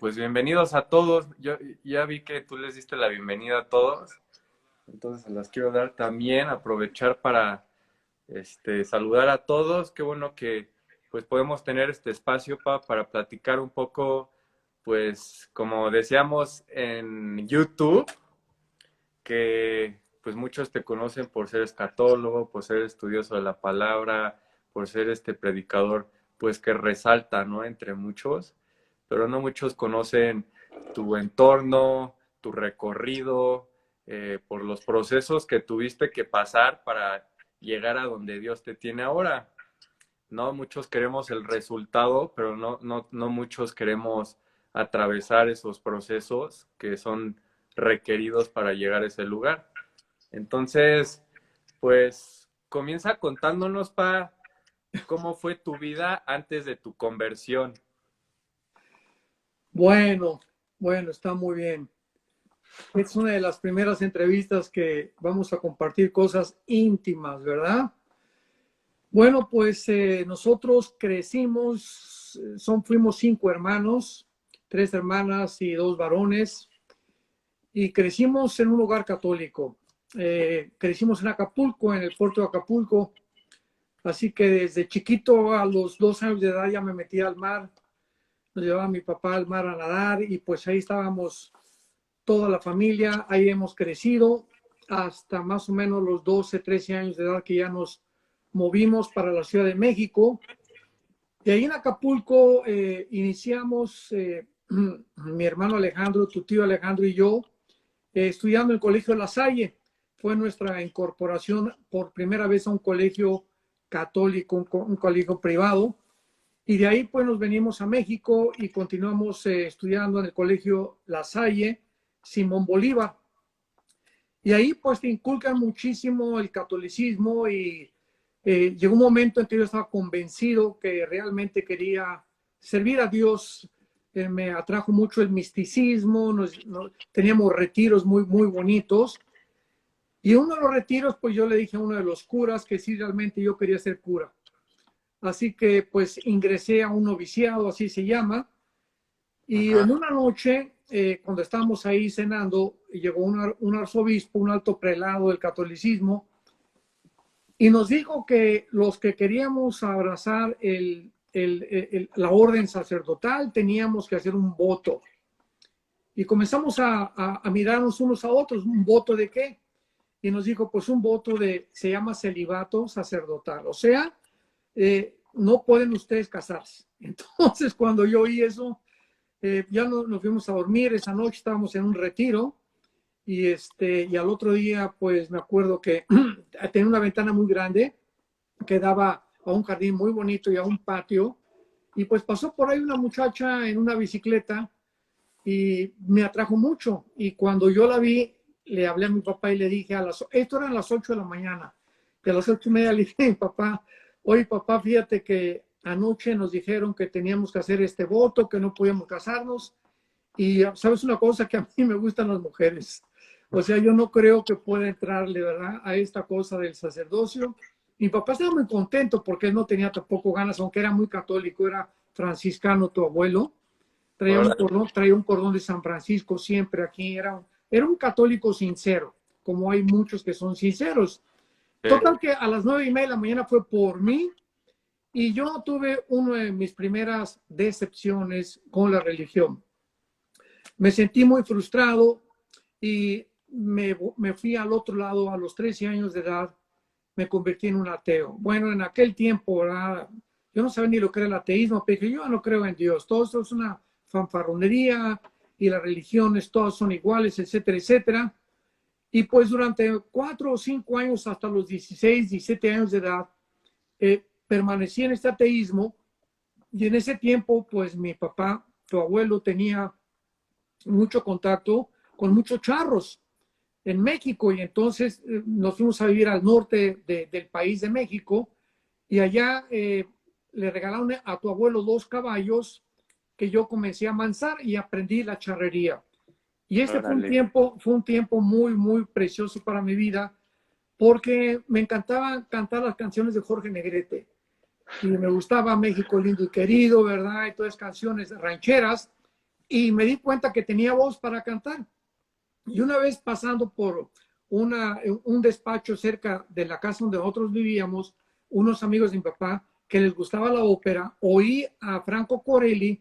Pues bienvenidos a todos. Yo ya vi que tú les diste la bienvenida a todos, entonces se las quiero dar también, aprovechar para saludar a todos. Qué bueno que pues podemos tener este espacio para platicar un poco, pues como decíamos en YouTube, que pues muchos te conocen por ser escatólogo, por ser estudioso de la palabra, por ser este predicador, pues que resalta, ¿no? Entre muchos, pero no muchos conocen tu entorno, tu recorrido, por los procesos que tuviste que pasar para llegar a donde Dios te tiene ahora. No muchos queremos el resultado, pero no muchos queremos atravesar esos procesos que son requeridos para llegar a ese lugar. Entonces, pues comienza contándonos, cómo fue tu vida antes de tu conversión. Bueno, bueno, está muy bien. Es una de las primeras entrevistas que vamos a compartir cosas íntimas, ¿verdad? Bueno, pues nosotros crecimos, fuimos 5 hermanos, 3 hermanas y 2 varones, y crecimos en un hogar católico. Crecimos en Acapulco, en el puerto de Acapulco, así que desde chiquito a los 2 años de edad ya me metí al mar, nos llevaba mi papá al mar a nadar y pues ahí estábamos toda la familia, ahí hemos crecido hasta más o menos los 12, 13 años de edad que ya nos movimos para la Ciudad de México. Y ahí en Acapulco iniciamos, mi hermano Alejandro, tu tío Alejandro y yo, estudiando en el Colegio La Salle. Fue nuestra incorporación por primera vez a un colegio católico, un colegio privado. Y de ahí pues nos venimos a México y continuamos estudiando en el Colegio La Salle, Simón Bolívar. Y ahí pues te inculcan muchísimo el catolicismo y llegó un momento en que yo estaba convencido que realmente quería servir a Dios. Me atrajo mucho el misticismo, teníamos retiros muy, muy bonitos. Y en uno de los retiros pues yo le dije a uno de los curas que sí realmente yo quería ser cura. Así que pues ingresé a un noviciado, así se llama, y en Ajá. una noche, cuando estábamos ahí cenando, llegó un arzobispo, un alto prelado del catolicismo, y nos dijo que los que queríamos abrazar la orden sacerdotal teníamos que hacer un voto. Y comenzamos a mirarnos unos a otros, ¿un voto de qué? Y nos dijo, pues un voto se llama celibato sacerdotal, o sea, no pueden ustedes casarse. Entonces, cuando yo oí eso, ya nos fuimos a dormir. Esa noche estábamos en un retiro y al otro día, pues me acuerdo que tenía una ventana muy grande que daba a un jardín muy bonito y a un patio. Y pues pasó por ahí una muchacha en una bicicleta y me atrajo mucho. Y cuando yo la vi, le hablé a mi papá y le dije, esto eran las 8 de la mañana, que a las 8:30 le dije a mi papá, oye papá, fíjate que anoche nos dijeron que teníamos que hacer este voto, que no podíamos casarnos. Y sabes una cosa, que a mí me gustan las mujeres. O sea, yo no creo que pueda entrarle, ¿verdad?, a esta cosa del sacerdocio. Mi papá estaba muy contento porque él no tenía tampoco ganas, aunque era muy católico, era franciscano tu abuelo. Órale. Traía un cordón de San Francisco siempre aquí. Era un católico sincero, como hay muchos que son sinceros. Sí. Total que a las 9:30 de la mañana fue por mí y yo tuve una de mis primeras decepciones con la religión. Me sentí muy frustrado y me fui al otro lado a los 13 años de edad, me convertí en un ateo. Bueno, en aquel tiempo, ¿verdad?, yo no sabía ni lo que era el ateísmo, pero dije, yo no creo en Dios, todo esto es una fanfarronería y las religiones todas son iguales, etcétera, etcétera. Y pues durante 4 o 5 años, hasta los 16, 17 años de edad, permanecí en este ateísmo. Y en ese tiempo, pues mi papá, tu abuelo, tenía mucho contacto con muchos charros en México y entonces nos fuimos a vivir al norte del país de México y allá le regalaron a tu abuelo 2 caballos que yo comencé a mansar y aprendí la charrería. Y este Órale. fue un tiempo muy, muy precioso para mi vida porque me encantaba cantar las canciones de Jorge Negrete y me gustaba México lindo y querido, ¿verdad? Y todas canciones rancheras. y me di cuenta que tenía voz para cantar. Y una vez pasando por un despacho cerca de la casa donde nosotros vivíamos, unos amigos de mi papá que les gustaba la ópera, oí a Franco Corelli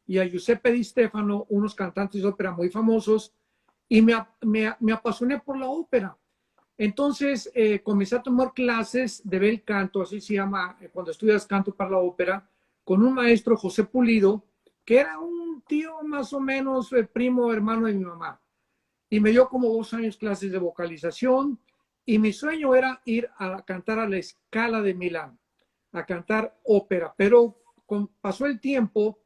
y a Giuseppe Di Stefano, unos cantantes de ópera muy famosos, y me apasioné por la ópera. Entonces comencé a tomar clases de bel canto, así se llama cuando estudias canto para la ópera, con un maestro, José Pulido, que era un tío más o menos primo hermano de mi mamá. Y me dio como 2 años clases de vocalización y mi sueño era ir a cantar a la Scala de Milán, a cantar ópera. Pero pasó el tiempo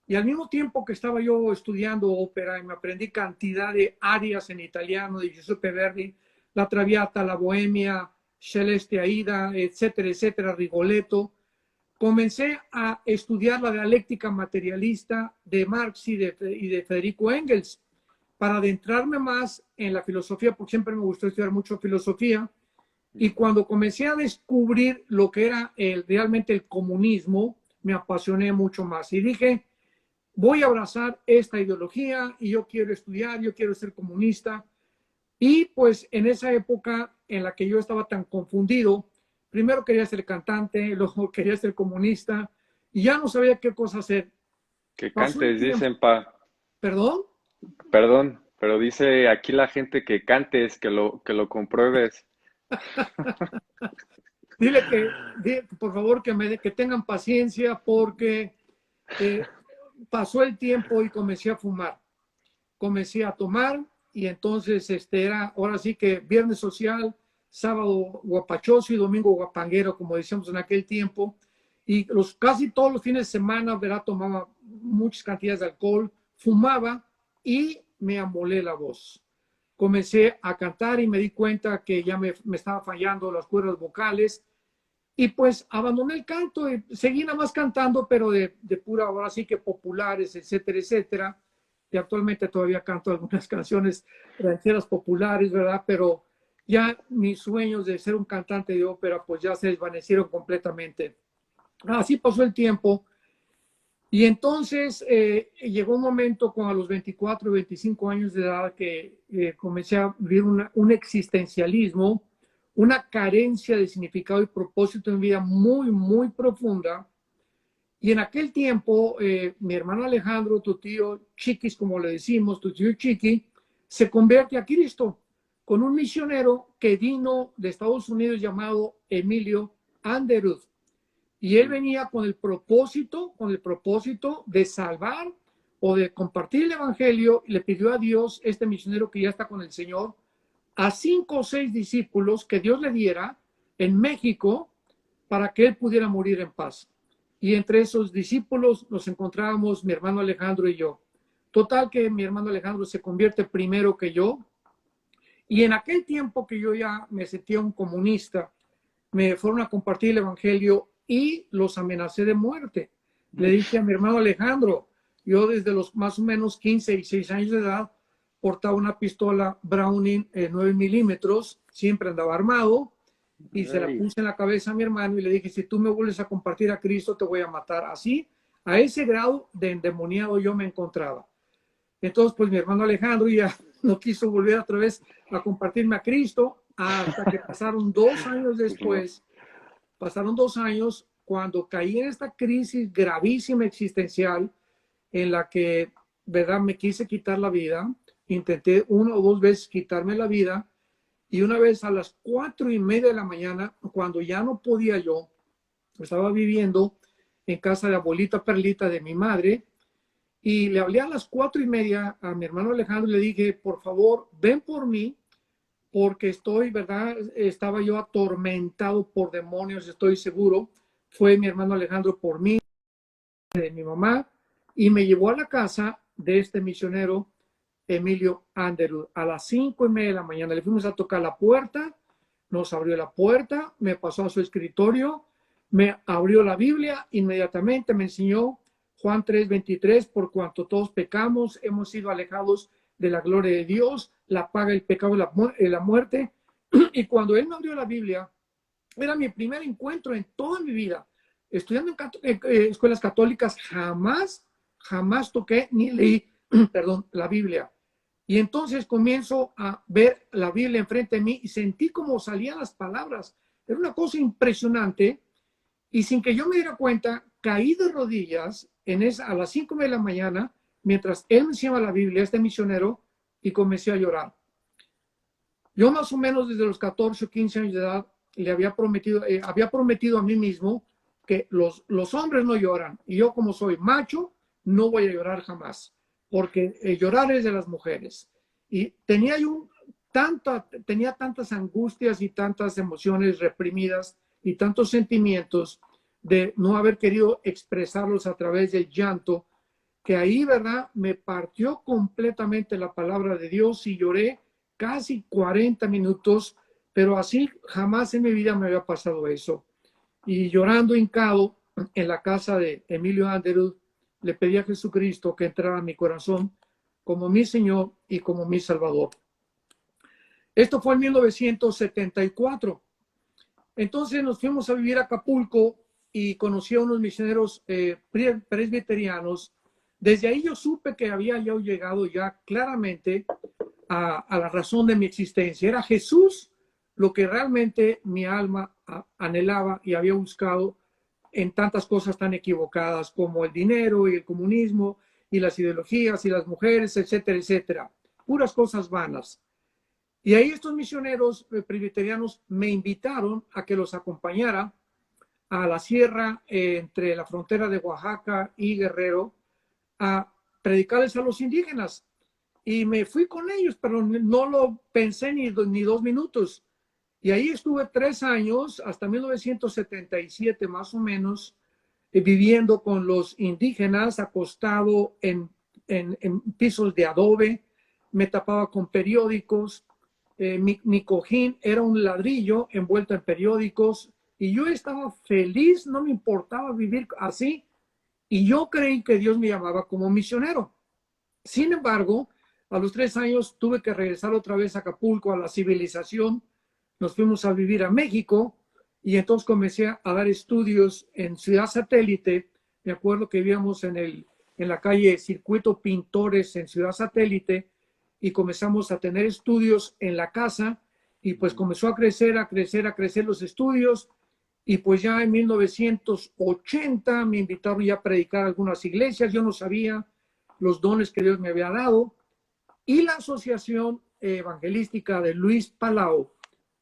y al mismo tiempo que estaba yo estudiando ópera y me aprendí cantidad de arias en italiano de Giuseppe Verdi, la Traviata, la Bohemia, Celeste Aida, etcétera, etcétera, Rigoletto. Comencé a estudiar la dialéctica materialista de Marx y de Federico Engels para adentrarme más en la filosofía, porque siempre me gustó estudiar mucho filosofía. Y cuando comencé a descubrir lo que era realmente el comunismo, me apasioné mucho más. Y dije, voy a abrazar esta ideología y yo quiero estudiar, yo quiero ser comunista. Y pues en esa época en la que yo estaba tan confundido, primero quería ser cantante, luego quería ser comunista y ya no sabía qué cosa hacer. Que Pasó el cantes, tiempo. dicen, pa. ¿Perdón? Perdón, pero dice aquí la gente que cantes, que lo compruebes. Dile, por favor, que tengan paciencia porque eh, pasó el tiempo y comencé a fumar. Comencé a tomar y entonces era ahora sí que viernes social, sábado guapachoso y domingo guapanguero, como decíamos en aquel tiempo. Y casi todos los fines de semana, ¿verdad? Tomaba muchas cantidades de alcohol, fumaba y me amolé la voz. Comencé a cantar y me di cuenta que ya me estaba fallando las cuerdas vocales y pues abandoné el canto y seguí nada más cantando, pero de pura, ahora sí que populares, etcétera, etcétera. Y actualmente todavía canto algunas canciones rancheras populares, ¿verdad? Pero ya mis sueños de ser un cantante de ópera pues ya se desvanecieron completamente. Así pasó el tiempo y entonces llegó un momento con a los 24 25 años de edad que comencé a vivir un existencialismo, una carencia de significado y propósito en vida muy, muy profunda. Y en aquel tiempo, mi hermano Alejandro, tu tío Chiquis, como le decimos, tu tío Chiqui, se convierte a Cristo con un misionero que vino de Estados Unidos llamado Emilio Anderud. Y él venía con el propósito de salvar o de compartir el evangelio, y le pidió a Dios, este misionero que ya está con el Señor, a 5 o 6 discípulos que Dios le diera en México para que él pudiera morir en paz. Y entre esos discípulos nos encontrábamos mi hermano Alejandro y yo. Total que mi hermano Alejandro se convierte primero que yo. Y en aquel tiempo que yo ya me sentía un comunista, me fueron a compartir el evangelio y los amenacé de muerte. Le dije a mi hermano Alejandro, yo desde los más o menos 15 y 6 años de edad portaba una pistola Browning 9 milímetros, siempre andaba armado y se la puse en la cabeza a mi hermano y le dije, si tú me vuelves a compartir a Cristo te voy a matar. Así, a ese grado de endemoniado yo me encontraba. Entonces, pues mi hermano Alejandro ya no quiso volver otra vez a compartirme a Cristo hasta que pasaron 2 años después, pasaron 2 años cuando caí en esta crisis gravísima existencial en la que, ¿verdad? Me quise quitar la vida, intenté 1 o 2 veces quitarme la vida y una vez a las 4:30 de la mañana, cuando ya no podía yo, estaba viviendo en casa de abuelita Perlita de mi madre y le hablé a las 4:30 a mi hermano Alejandro y le dije, por favor, ven por mí porque estoy, ¿verdad? Estaba yo atormentado por demonios, estoy seguro. Fue mi hermano Alejandro por mí, de mi mamá, y me llevó a la casa de este misionero, Emilio Anderud, a las 5:30 de la mañana. Le fuimos a tocar la puerta, nos abrió la puerta, me pasó a su escritorio, me abrió la Biblia, inmediatamente me enseñó Juan 3:23, por cuanto todos pecamos, hemos sido alejados de la gloria de Dios, la paga el pecado y la muerte. Y cuando él me abrió la Biblia, era mi primer encuentro en toda mi vida. Estudiando en escuelas católicas, jamás toqué ni leí perdón, la Biblia. Y entonces comienzo a ver la Biblia enfrente de mí y sentí como salían las palabras. Era una cosa impresionante. Y sin que yo me diera cuenta, caí de rodillas a las 5 de la mañana, mientras él me enseñaba la Biblia, este misionero, y comencé a llorar. Yo más o menos desde los 14 o 15 años de edad le había prometido a mí mismo que los hombres no lloran. Y yo, como soy macho, no voy a llorar jamás, porque llorar es de las mujeres. Y tenía tantas angustias y tantas emociones reprimidas y tantos sentimientos de no haber querido expresarlos a través del llanto, que ahí, ¿verdad? Me partió completamente la palabra de Dios y lloré casi 40 minutos, pero así jamás en mi vida me había pasado eso. Y llorando hincado en la casa de Emilio Anderud, le pedí a Jesucristo que entrara a mi corazón como mi Señor y como mi Salvador. Esto fue en 1974. Entonces nos fuimos a vivir a Acapulco y conocí a unos misioneros presbiterianos. Desde ahí yo supe que había yo llegado ya claramente a la razón de mi existencia. Era Jesús lo que realmente mi alma anhelaba y había buscado en tantas cosas tan equivocadas como el dinero y el comunismo y las ideologías y las mujeres, etcétera, etcétera. Puras cosas vanas. Y ahí estos misioneros presbiterianos me invitaron a que los acompañara a la sierra entre la frontera de Oaxaca y Guerrero a predicarles a los indígenas. Y me fui con ellos, pero no lo pensé ni 2 minutos. Y ahí estuve 3 años, hasta 1977 más o menos, viviendo con los indígenas, acostado en pisos de adobe, me tapaba con periódicos, mi cojín era un ladrillo envuelto en periódicos, y yo estaba feliz, no me importaba vivir así, y yo creí que Dios me llamaba como misionero. Sin embargo, a los 3 años tuve que regresar otra vez a Acapulco, a la civilización. Nos fuimos a vivir a México y entonces comencé a dar estudios en Ciudad Satélite. Me acuerdo que vivíamos en la calle Circuito Pintores en Ciudad Satélite y comenzamos a tener estudios en la casa y pues comenzó a crecer los estudios. Y pues ya en 1980 me invitaron ya a predicar a algunas iglesias. Yo no sabía los dones que Dios me había dado. Y la Asociación Evangelística de Luis Palau,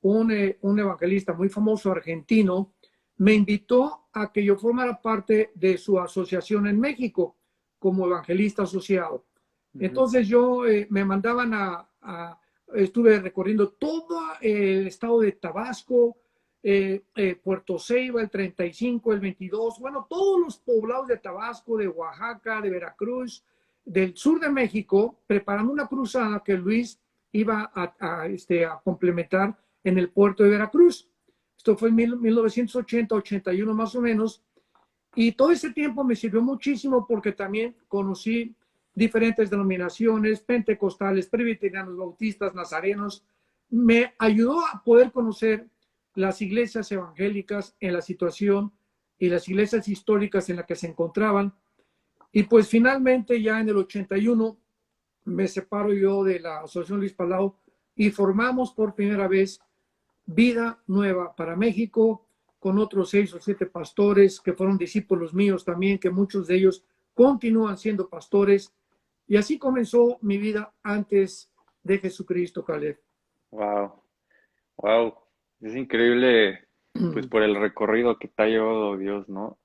un evangelista muy famoso argentino, me invitó a que yo formara parte de su asociación en México como evangelista asociado. Entonces yo me mandaban estuve recorriendo todo el estado de Tabasco, Puerto Ceiba, el 35, el 22, bueno, todos los poblados de Tabasco, de Oaxaca, de Veracruz, del sur de México, preparando una cruzada que Luis iba a complementar en el puerto de Veracruz. Esto fue en 1980, 81 más o menos, y todo ese tiempo me sirvió muchísimo porque también conocí diferentes denominaciones, pentecostales, presbiterianos, bautistas, nazarenos. Me ayudó a poder conocer las iglesias evangélicas en la situación y las iglesias históricas en las que se encontraban. Y pues finalmente ya en el 81 me separo yo de la Asociación Luis Palau y formamos por primera vez Vida Nueva para México con otros 6 o 7 pastores que fueron discípulos míos también, que muchos de ellos continúan siendo pastores. Y así comenzó mi vida antes de Jesucristo, Caleb. Wow, wow. Es increíble, pues por el recorrido que te ha llevado Dios, ¿no?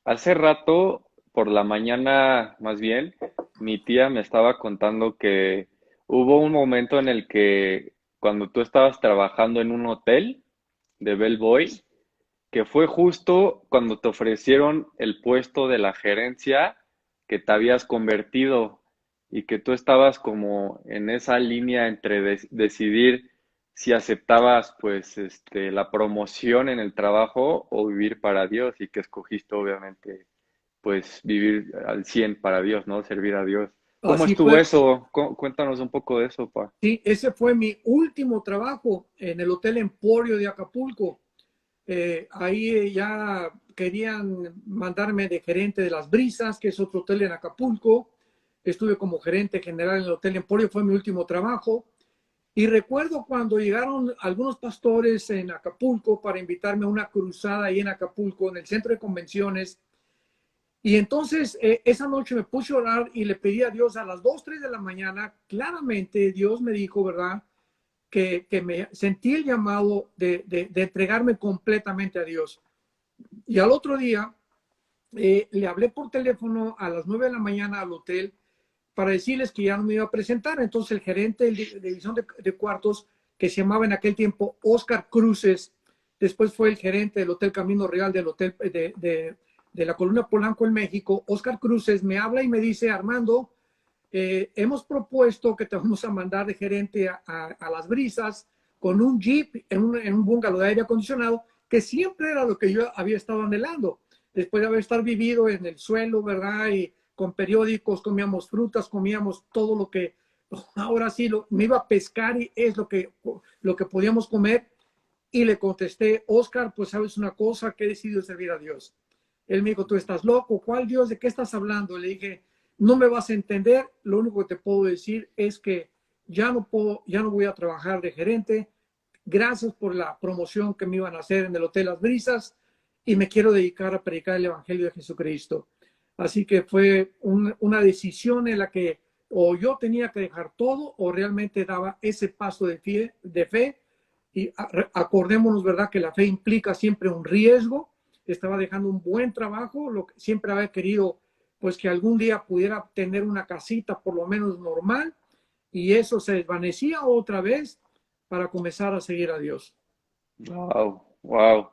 Hace rato, por la mañana más bien, mi tía me estaba contando que hubo un momento en el que cuando tú estabas trabajando en un hotel de bellboy, que fue justo cuando te ofrecieron el puesto de la gerencia que te habías convertido y que tú estabas como en esa línea entre decidir si aceptabas pues la promoción en el trabajo o vivir para Dios y que escogiste obviamente pues vivir al 100 para Dios, ¿no? Servir a Dios. ¿Cómo Así estuvo fue. eso? Cuéntanos un poco de eso, pa. Sí, ese fue mi último trabajo en el Hotel Emporio de Acapulco. Ahí ya querían mandarme de gerente de Las Brisas, que es otro hotel en Acapulco. estuve como gerente general en el Hotel Emporio, fue mi último trabajo. Y recuerdo cuando llegaron algunos pastores en Acapulco para invitarme a una cruzada ahí en Acapulco, en el centro de convenciones. Y entonces esa noche me puse a orar y le pedí a Dios a las 2, 3 de la mañana. Claramente Dios me dijo, ¿verdad? Que me sentí el llamado de entregarme completamente a Dios. Y al otro día le hablé por teléfono a las 9 de la mañana al hotel para decirles que ya no me iba a presentar. Entonces el gerente de división de cuartos, que se llamaba en aquel tiempo Oscar Cruces, después fue el gerente del Hotel Camino Real, del hotel de la Columna Polanco en México. Oscar Cruces me habla y me dice, Armando, hemos propuesto que te vamos a mandar de gerente a Las Brisas con un jeep en un bungalow de aire acondicionado, que siempre era lo que yo había estado anhelando. Después de haber estado vivido en el suelo, ¿verdad? Y con periódicos, comíamos frutas, comíamos todo lo que, ahora sí, me iba a pescar y es lo que podíamos comer. Y le contesté, Oscar, pues sabes una cosa, que he decidido servir a Dios. Él me dijo, tú estás loco, ¿cuál Dios? ¿De qué estás hablando? Le dije, no me vas a entender, lo único que te puedo decir es que ya no voy a trabajar de gerente. Gracias por la promoción que me iban a hacer en el Hotel Las Brisas y me quiero dedicar a predicar el Evangelio de Jesucristo. Así que fue una decisión en la que o yo tenía que dejar todo o realmente daba ese paso de fe. Y acordémonos, ¿verdad?, que la fe implica siempre un riesgo. Estaba dejando un buen trabajo, lo que siempre había querido, pues que algún día pudiera tener una casita por lo menos normal, y eso se desvanecía otra vez para comenzar a seguir a Dios. Wow, wow.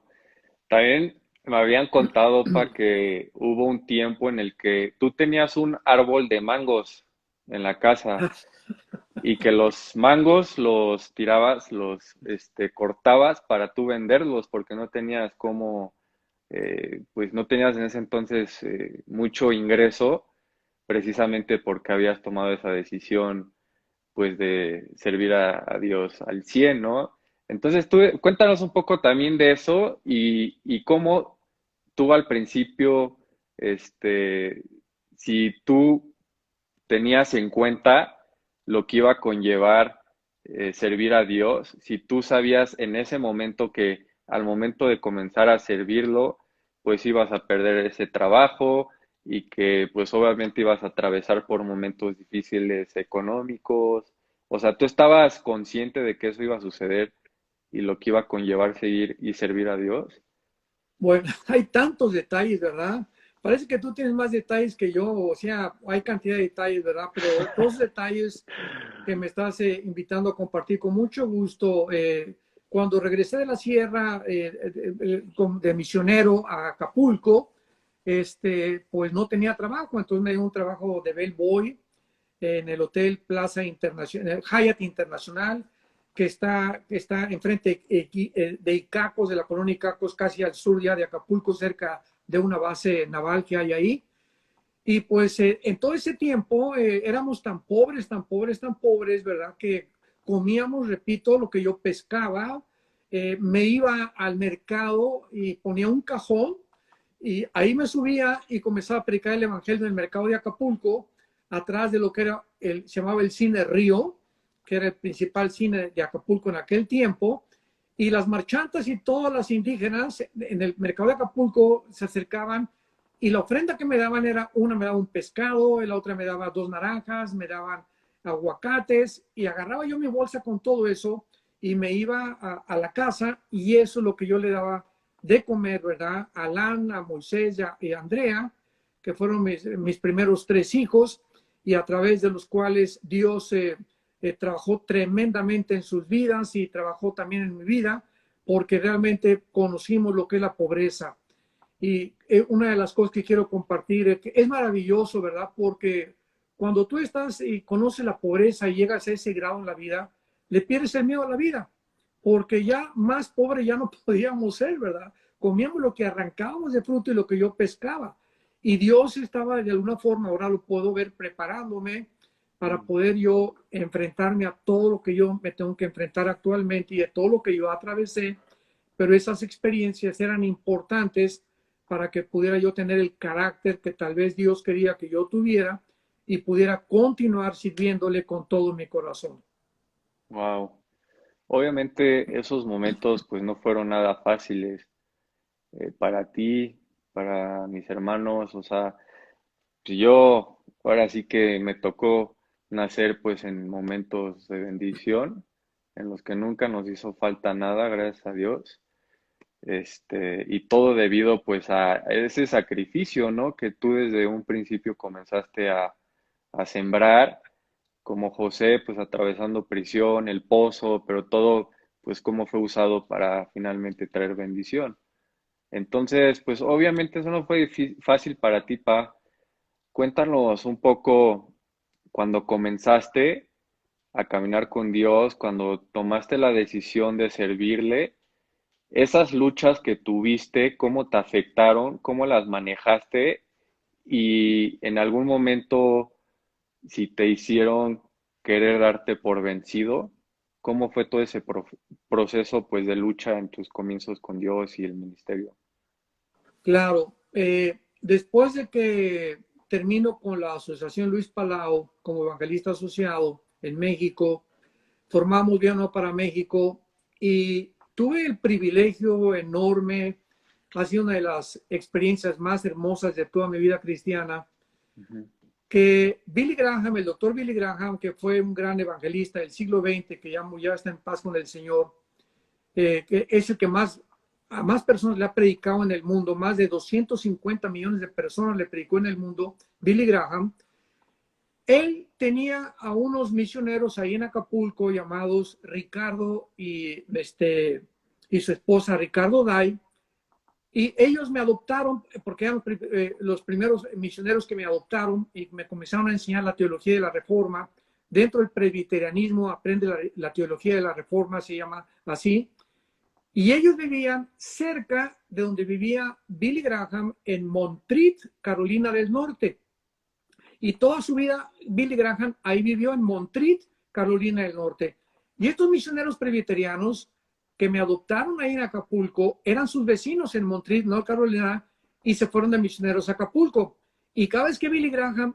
También me habían contado, Pa, que hubo un tiempo en el que tú tenías un árbol de mangos en la casa y que los mangos los tirabas, los cortabas para tú venderlos porque no tenías cómo, pues no tenías en ese entonces mucho ingreso, precisamente porque habías tomado esa decisión pues de servir a Dios al 100, ¿no? Entonces tú cuéntanos un poco también de eso y cómo tú al principio, si tú tenías en cuenta lo que iba a conllevar servir a Dios, si tú sabías en ese momento que al momento de comenzar a servirlo, pues ibas a perder ese trabajo y que pues obviamente ibas a atravesar por momentos difíciles económicos. O sea, tú estabas consciente de que eso iba a suceder y lo que iba a conllevar seguir y servir a Dios. Bueno, hay tantos detalles, ¿verdad? Parece que tú tienes más detalles que yo, o sea, hay cantidad de detalles, ¿verdad? Pero dos detalles que me estás invitando a compartir con mucho gusto. Cuando regresé de la sierra de misionero a Acapulco, pues no tenía trabajo, entonces me dio un trabajo de bellboy en el Hotel Plaza Internacional, Hyatt Internacional, que está enfrente de Icacos, de la colonia Icacos, casi al sur ya de Acapulco, cerca de una base naval que hay ahí. Y pues en todo ese tiempo éramos tan pobres, tan pobres, tan pobres, ¿verdad? Que comíamos, repito, lo que yo pescaba. Me iba al mercado y ponía un cajón y ahí me subía y comenzaba a predicar el evangelio en el mercado de Acapulco, atrás de lo que era se llamaba el Cine Río, que era el principal cine de Acapulco en aquel tiempo. Y las marchantas y todas las indígenas en el mercado de Acapulco se acercaban y la ofrenda que me daban era, una me daba un pescado, la otra me daba 2 naranjas, me daban aguacates, y agarraba yo mi bolsa con todo eso y me iba a la casa, y eso es lo que yo le daba de comer, ¿verdad? A Alan, a Moisés y a Andrea, que fueron mis primeros 3 hijos, y a través de los cuales Dios trabajó tremendamente en sus vidas y trabajó también en mi vida, porque realmente conocimos lo que es la pobreza. Y una de las cosas que quiero compartir es que es maravilloso, ¿verdad? Porque cuando tú estás y conoces la pobreza y llegas a ese grado en la vida, le pierdes el miedo a la vida, porque ya más pobre ya no podíamos ser, ¿verdad? Comíamos lo que arrancábamos de fruto y lo que yo pescaba. Y Dios estaba de alguna forma, ahora lo puedo ver, preparándome para poder yo enfrentarme a todo lo que yo me tengo que enfrentar actualmente y a todo lo que yo atravesé. Pero esas experiencias eran importantes para que pudiera yo tener el carácter que tal vez Dios quería que yo tuviera, y pudiera continuar sirviéndole con todo mi corazón. Wow. Obviamente esos momentos pues no fueron nada fáciles para ti, para mis hermanos, o sea, pues yo ahora sí que me tocó nacer pues en momentos de bendición, en los que nunca nos hizo falta nada, gracias a Dios. Y todo debido pues a ese sacrificio, ¿no? Que tú desde un principio comenzaste a sembrar, como José, pues atravesando prisión, el pozo, pero todo pues cómo fue usado para finalmente traer bendición. Entonces, pues obviamente eso no fue fácil para ti, Pa. Cuéntanos un poco cuando comenzaste a caminar con Dios, cuando tomaste la decisión de servirle, esas luchas que tuviste, cómo te afectaron, cómo las manejaste y en algún momento si te hicieron querer darte por vencido, cómo fue todo ese proceso pues de lucha en tus comienzos con Dios y el ministerio. Claro, después de que termino con la Asociación Luis Palau como evangelista asociado en México, formamos Viano para México y tuve el privilegio enorme, ha sido una de las experiencias más hermosas de toda mi vida cristiana, Ujú. que Billy Graham, el doctor Billy Graham, que fue un gran evangelista del siglo XX, que ya está en paz con el Señor, que es el que a más personas le ha predicado en el mundo, más de 250 millones de personas le predicó en el mundo, Billy Graham. Él tenía a unos misioneros ahí en Acapulco llamados Ricardo y su esposa Ricardo Day, y ellos me adoptaron porque eran los primeros misioneros que me adoptaron y me comenzaron a enseñar la teología de la Reforma. Dentro del presbiterianismo aprende la teología de la Reforma, se llama así. Y ellos vivían cerca de donde vivía Billy Graham en Montreat, Carolina del Norte. Y toda su vida Billy Graham ahí vivió en Montreat, Carolina del Norte. Y estos misioneros presbiterianos que me adoptaron ahí en Acapulco eran sus vecinos en Montreat, North Carolina, y se fueron de misioneros a Acapulco. Y cada vez que Billy Graham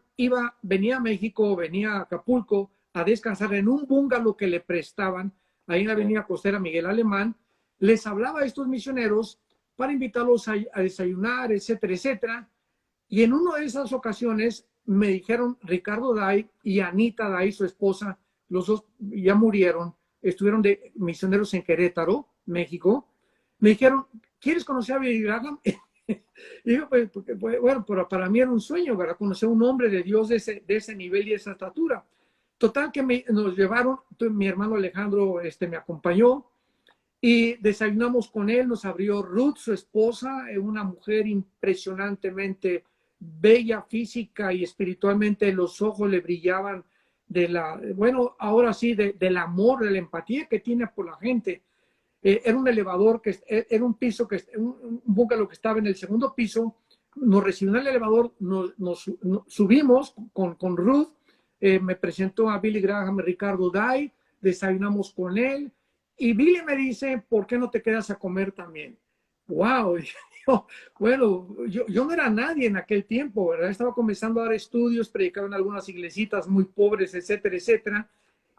venía a México, venía a Acapulco a descansar en un bungalow que le prestaban ahí en la Sí. avenida costera Miguel Alemán, les hablaba a estos misioneros para invitarlos a desayunar, etcétera, etcétera. Y en una de esas ocasiones me dijeron Ricardo Day y Anita Day, su esposa, los dos ya murieron, estuvieron de misioneros en Querétaro, México. Me dijeron, ¿quieres conocer a Billy Graham? Y yo, pues, porque, bueno, pero para mí era un sueño, ¿verdad? Conocer a un hombre de Dios de ese nivel y de esa estatura. Total que nos llevaron, mi hermano Alejandro me acompañó y desayunamos con él, nos abrió Ruth, su esposa, una mujer impresionantemente bella física y espiritualmente, los ojos le brillaban bueno, ahora sí, del amor, de la empatía que tiene por la gente. Era un elevador, era un piso, un bungalow que estaba en el segundo piso, nos recibió en el elevador, nos subimos con Ruth, me presentó a Billy Graham y Ricardo Day, desayunamos con él, y Billy me dice, ¿por qué no te quedas a comer también? ¡Wow! Bueno, yo no era nadie en aquel tiempo, ¿verdad? Estaba comenzando a dar estudios, predicaba en algunas iglesitas muy pobres, etcétera, etcétera.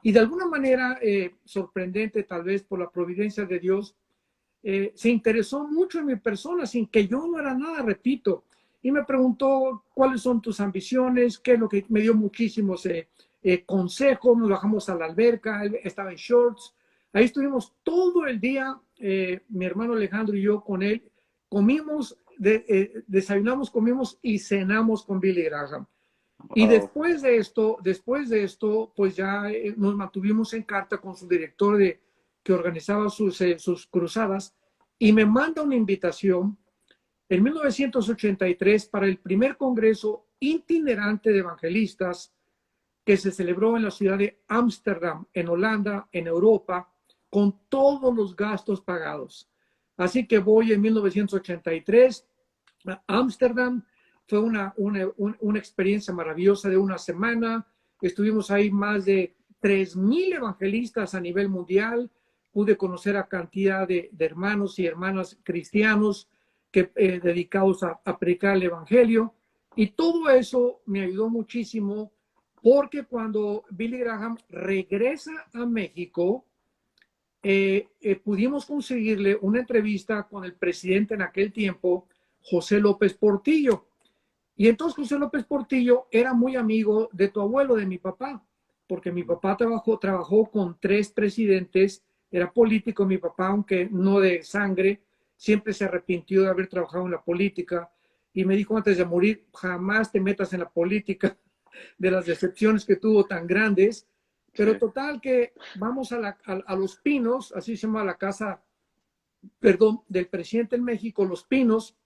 Y de alguna manera, sorprendente tal vez por la providencia de Dios, se interesó mucho en mi persona, sin que yo no era nada, repito. Y me preguntó, ¿cuáles son tus ambiciones? ¿Qué es lo que me dio muchísimos consejos? Nos bajamos a la alberca, él estaba en shorts. Ahí estuvimos todo el día, mi hermano Alejandro y yo con él. Comimos, desayunamos, comimos y cenamos con Billy Graham. Y Wow. después de esto, pues ya nos mantuvimos en carta con su director que organizaba sus cruzadas y me manda una invitación en 1983 para el primer congreso itinerante de evangelistas que se celebró en la ciudad de Ámsterdam, en Holanda, en Europa, con todos los gastos pagados. Así que voy en 1983 a Ámsterdam. Fue una experiencia maravillosa de una semana. Estuvimos ahí más de 3,000 evangelistas a nivel mundial. Pude conocer a cantidad de hermanos y hermanas cristianos dedicados a predicar el evangelio. Y todo eso me ayudó muchísimo porque cuando Billy Graham regresa a México, pudimos conseguirle una entrevista con el presidente en aquel tiempo, José López Portillo. Y entonces José López Portillo era muy amigo de tu abuelo, de mi papá, porque mi papá trabajó con 3 presidentes, era político mi papá, aunque no de sangre, siempre se arrepintió de haber trabajado en la política y me dijo antes de morir, jamás te metas en la política de las decepciones que tuvo tan grandes. Pero Sí. total que vamos a Los Pinos, así se llama la casa, perdón, del presidente en México, Los Pinos,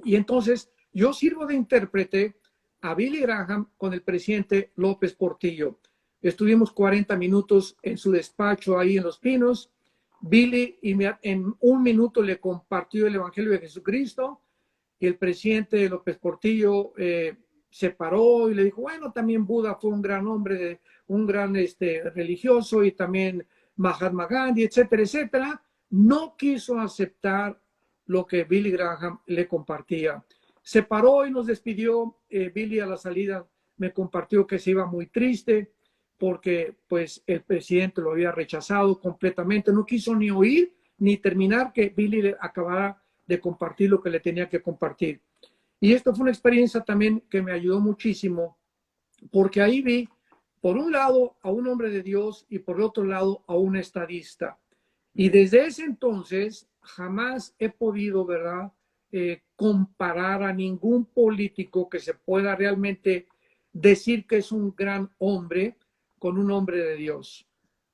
y entonces yo sirvo de intérprete a Billy Graham con el presidente López Portillo. Estuvimos 40 minutos en su despacho ahí en Los Pinos. Billy en un minuto le compartió el Evangelio de Jesucristo y el presidente López Portillo se paró y le dijo, bueno, también Buda fue un gran hombre, un gran religioso y también Mahatma Gandhi, etcétera, etcétera. No quiso aceptar lo que Billy Graham le compartía. Se paró y nos despidió. Billy a la salida me compartió que se iba muy triste porque pues el presidente lo había rechazado completamente. No quiso ni oír ni terminar que Billy le acabara de compartir lo que le tenía que compartir. Y esto fue una experiencia también que me ayudó muchísimo porque ahí vi por un lado a un hombre de Dios y por el otro lado a un estadista. Y desde ese entonces jamás he podido, ¿verdad?, comparar a ningún político que se pueda realmente decir que es un gran hombre con un hombre de Dios.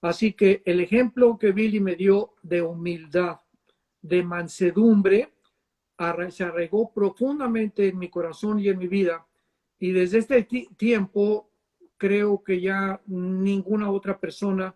Así que el ejemplo que Billy me dio de humildad, de mansedumbre, se arraigó profundamente en mi corazón y en mi vida. Y desde este tiempo creo que ya ninguna otra persona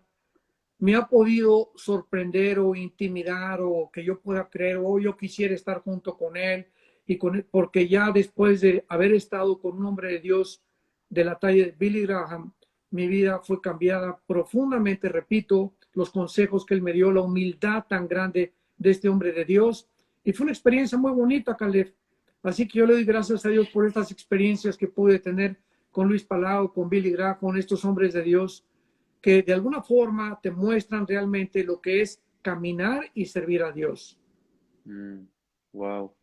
me ha podido sorprender o intimidar o que yo pueda creer o yo quisiera estar junto con él y con él, porque ya después de haber estado con un hombre de Dios de la talla de Billy Graham, mi vida fue cambiada profundamente, repito, los consejos que él me dio, la humildad tan grande de este hombre de Dios y fue una experiencia muy bonita, Caleb. Así que yo le doy gracias a Dios por estas experiencias que pude tener con Luis Palau, con Billy Graham, con estos hombres de Dios que de alguna forma te muestran realmente lo que es caminar y servir a Dios. Wow,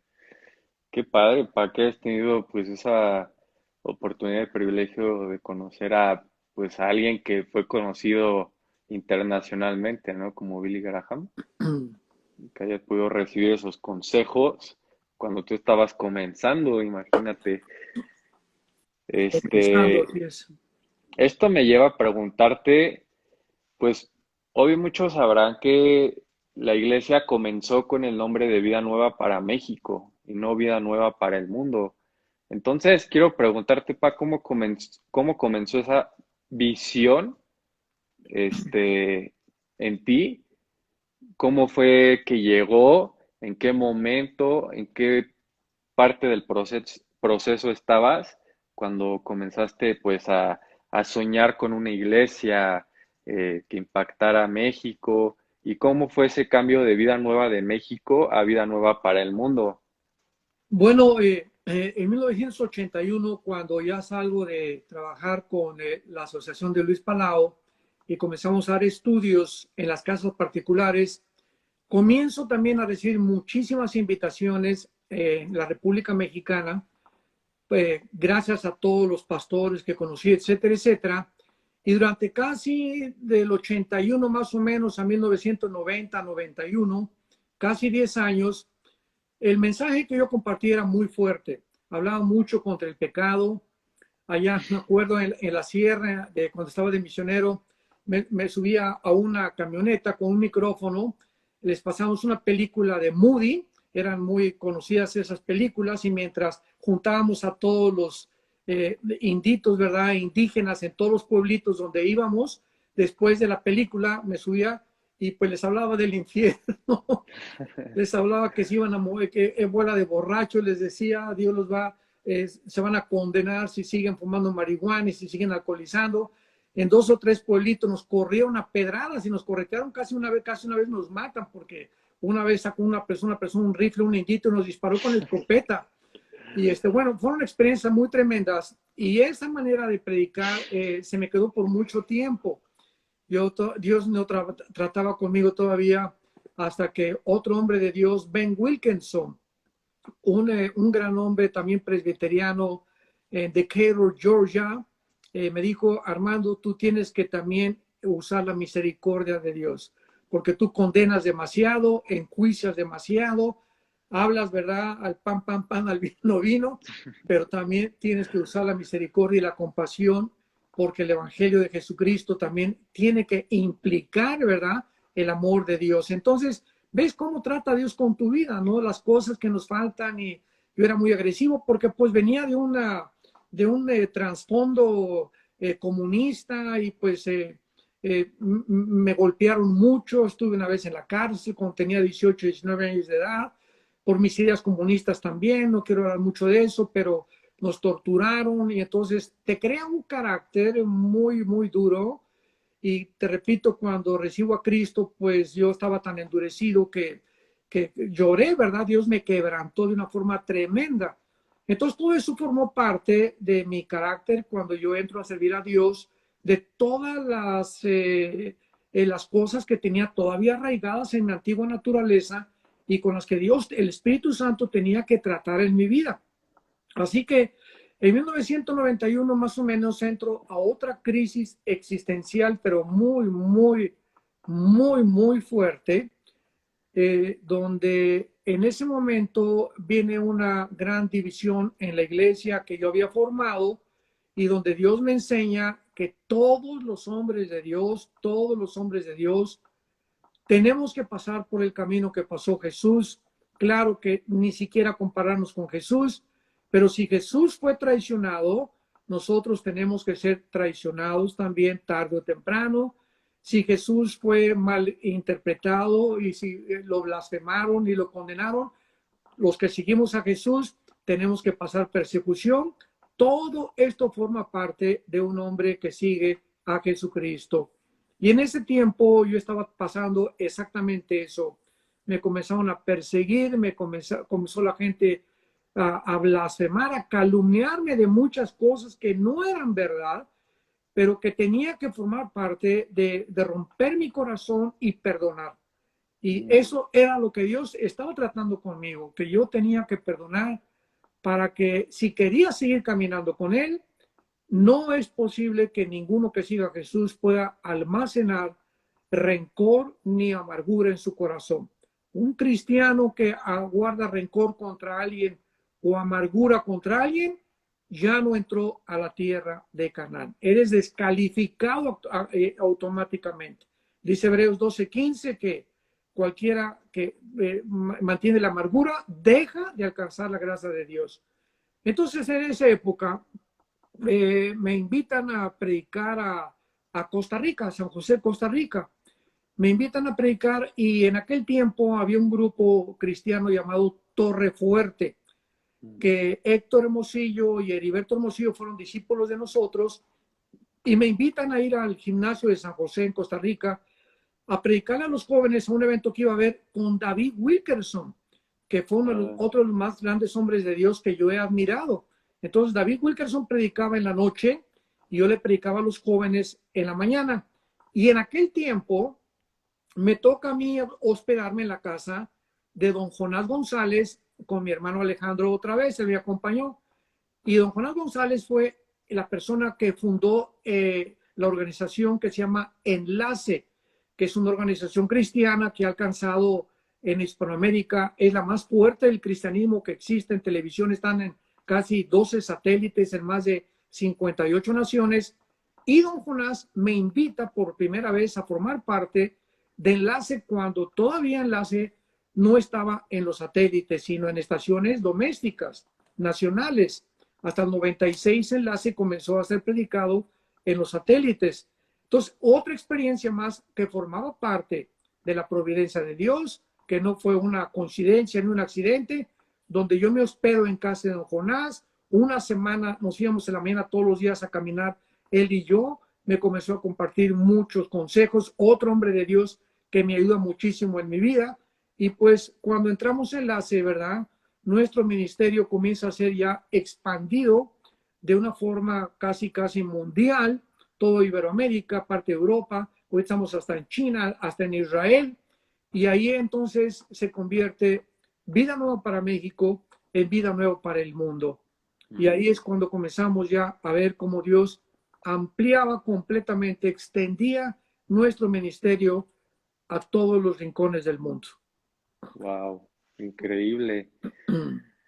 qué padre, para que hayas tenido pues esa oportunidad y privilegio de conocer a pues a alguien que fue conocido internacionalmente, ¿no? Como Billy Graham, que hayas podido recibir esos consejos cuando tú estabas comenzando, imagínate. Empezando, Este, así es. esto me lleva a preguntarte, pues, obvio muchos sabrán que la iglesia comenzó con el nombre de Vida Nueva para México y no Vida Nueva para el mundo. Entonces, quiero preguntarte, Pa, cómo comenzó esa visión, este, en ti? ¿Cómo fue que llegó? ¿En qué momento? ¿En qué parte del proceso estabas cuando comenzaste, pues, a soñar con una iglesia que impactara a México? ¿Y cómo fue ese cambio de vida nueva de México a vida nueva para el mundo? Bueno, en 1981, cuando ya salgo de trabajar con la Asociación de Luis Palau y comenzamos a dar estudios en las casas particulares, comienzo también a recibir muchísimas invitaciones en la República Mexicana, gracias a todos los pastores que conocí, etcétera, etcétera. Y durante casi del 81 más o menos a 1990, 91, casi 10 años, el mensaje que yo compartí era muy fuerte. Hablaba mucho contra el pecado. Allá, me acuerdo, en la sierra, cuando estaba de misionero, me subía a una camioneta con un micrófono. Les pasamos una película de Moody. Eran muy conocidas esas películas. Y mientras juntábamos a todos los inditos, ¿verdad? Indígenas en todos los pueblitos donde íbamos, después de la película me subía y pues les hablaba del infierno. Les hablaba que se iban a mover, que es bola de borrachos, les decía, Dios los va, se van a condenar si siguen fumando marihuana y si siguen alcoholizando. En 2 o 3 pueblitos nos corrieron a pedradas y nos corretearon casi una vez nos matan porque una vez sacó una persona un rifle, un indito y nos disparó con escopeta. Y bueno, fueron experiencias muy tremendas y esa manera de predicar se me quedó por mucho tiempo. Dios no trataba conmigo todavía hasta que otro hombre de Dios, Ben Wilkinson, un gran hombre también presbiteriano en Decatur, Georgia, me dijo: Armando, tú tienes que también usar la misericordia de Dios, porque tú condenas demasiado, enjuicias demasiado, hablas, ¿verdad?, al pan, pan, pan, al vino, vino, pero también tienes que usar la misericordia y la compasión, porque el Evangelio de Jesucristo también tiene que implicar, ¿verdad?, el amor de Dios. Entonces, ¿ves cómo trata Dios con tu vida, no? Las cosas que nos faltan. Y yo era muy agresivo porque pues venía de un trasfondo comunista y pues me golpearon mucho. Estuve una vez en la cárcel cuando tenía 18, 19 años de edad por mis ideas comunistas también. No quiero hablar mucho de eso, pero nos torturaron y entonces te crea un carácter muy, muy duro. Y te repito, cuando recibo a Cristo, pues yo estaba tan endurecido que lloré, ¿verdad? Dios me quebrantó de una forma tremenda. Entonces todo eso formó parte de mi carácter cuando yo entro a servir a Dios, de todas las cosas que tenía todavía arraigadas en mi antigua naturaleza y con las que Dios, el Espíritu Santo, tenía que tratar en mi vida. Así que en 1991 más o menos entro a otra crisis existencial, pero muy, muy, muy, muy fuerte, donde en ese momento viene una gran división en la iglesia que yo había formado y donde Dios me enseña que todos los hombres de Dios, tenemos que pasar por el camino que pasó Jesús. Claro que ni siquiera compararnos con Jesús, pero si Jesús fue traicionado, nosotros tenemos que ser traicionados también tarde o temprano. Si Jesús fue mal interpretado y si lo blasfemaron y lo condenaron, los que seguimos a Jesús tenemos que pasar persecución. Todo esto forma parte de un hombre que sigue a Jesucristo. Y en ese tiempo yo estaba pasando exactamente eso. Me comenzaron a perseguir, comenzó la gente a blasfemar, a calumniarme de muchas cosas que no eran verdad, pero que tenía que formar parte de romper mi corazón y perdonar. Y eso era lo que Dios estaba tratando conmigo, que yo tenía que perdonar para que si quería seguir caminando con Él, no es posible que ninguno que siga a Jesús pueda almacenar rencor ni amargura en su corazón. Un cristiano que aguarda rencor contra alguien o amargura contra alguien, ya no entró a la tierra de Canaán. Eres descalificado automáticamente. Dice Hebreos 12:15 que cualquiera que mantiene la amargura deja de alcanzar la gracia de Dios. Entonces, en esa época, me invitan a predicar a Costa Rica, a San José, Costa Rica. Me invitan a predicar y en aquel tiempo había un grupo cristiano llamado Torre Fuerte, que Héctor Hermosillo y Heriberto Hermosillo fueron discípulos de nosotros y me invitan a ir al gimnasio de San José en Costa Rica a predicar a los jóvenes a un evento que iba a haber con David Wilkerson, que fue otro de los más grandes hombres de Dios que yo he admirado. Entonces David Wilkerson predicaba en la noche y yo le predicaba a los jóvenes en la mañana. Y en aquel tiempo me toca a mí hospedarme en la casa de don Jonás González con mi hermano Alejandro otra vez, él me acompañó. Y don Jonás González fue la persona que fundó la organización que se llama Enlace, que es una organización cristiana que ha alcanzado en Hispanoamérica, es la más fuerte del cristianismo que existe en televisión, están en casi 12 satélites en más de 58 naciones. Y don Jonás me invita por primera vez a formar parte de Enlace cuando todavía Enlace no estaba en los satélites, sino en estaciones domésticas, nacionales. Hasta el 96 Enlace comenzó a ser predicado en los satélites. Entonces, otra experiencia más que formaba parte de la providencia de Dios, que no fue una coincidencia ni un accidente, donde yo me hospedo en casa de don Jonás. Una semana nos íbamos en la mañana todos los días a caminar, él y yo. Me comenzó a compartir muchos consejos. Otro hombre de Dios que me ayuda muchísimo en mi vida. Y pues cuando entramos en Enlace, ¿verdad? nuestro ministerio comienza a ser ya expandido de una forma casi mundial, todo Iberoamérica, parte de Europa, hoy estamos hasta en China, hasta en Israel, y ahí entonces se convierte vida nueva para México en vida nueva para el mundo. Y ahí es cuando comenzamos ya a ver cómo Dios ampliaba completamente, extendía nuestro ministerio a todos los rincones del mundo. Wow, increíble,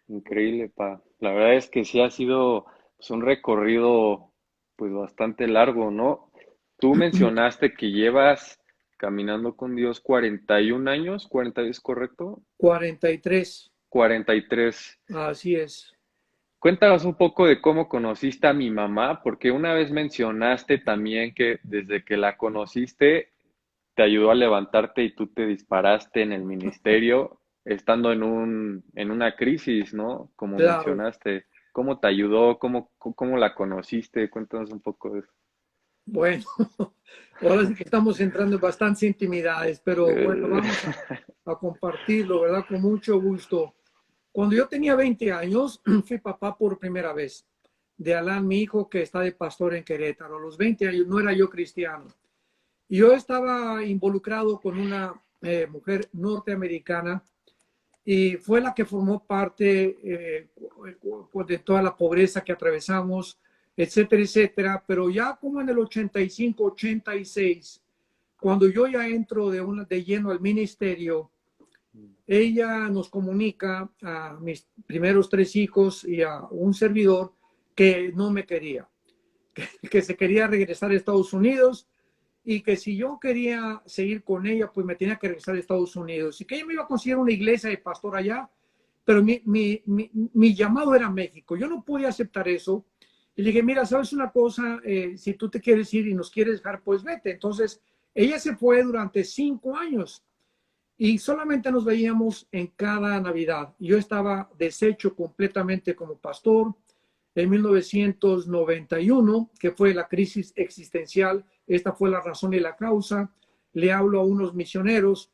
increíble, pa. La verdad es que sí ha sido pues, un recorrido pues bastante largo, ¿no? Tú mencionaste que llevas caminando con Dios 41 años, 40, ¿es correcto? 43, 43. así es. Cuéntanos un poco de cómo conociste a mi mamá, porque una vez mencionaste también que desde que la conociste te ayudó a levantarte y tú te disparaste en el ministerio, estando en una crisis, ¿no? Como Claro. mencionaste. ¿Cómo te ayudó? ¿Cómo la conociste? Cuéntanos un poco de eso. Bueno, ahora sí que estamos entrando en bastantes intimidades, pero bueno, Eh, vamos a compartirlo, ¿verdad? Con mucho gusto. Cuando yo tenía 20 años, fui papá por primera vez de Alan, mi hijo, que está de pastor en Querétaro. A los 20 años no era yo cristiano. Y yo estaba involucrado con una mujer norteamericana y fue la que formó parte de toda la pobreza que atravesamos, etcétera, etcétera. Pero ya como en el 85, 86, cuando yo ya entro de lleno al ministerio, ella nos comunica a mis primeros 3 hijos y a un servidor que no me quería, que se quería regresar a Estados Unidos y que si yo quería seguir con ella, pues me tenía que regresar a Estados Unidos y que ella me iba a conseguir una iglesia de pastor allá, pero mi llamado era México. Yo no podía aceptar eso. Y le dije, mira, ¿sabes una cosa? Si tú te quieres ir y nos quieres dejar, pues vete. Entonces, ella se fue durante 5 años y solamente nos veíamos en cada Navidad. Yo estaba deshecho completamente como pastor. En 1991, que fue la crisis existencial, esta fue la razón y la causa. Le hablo a unos misioneros,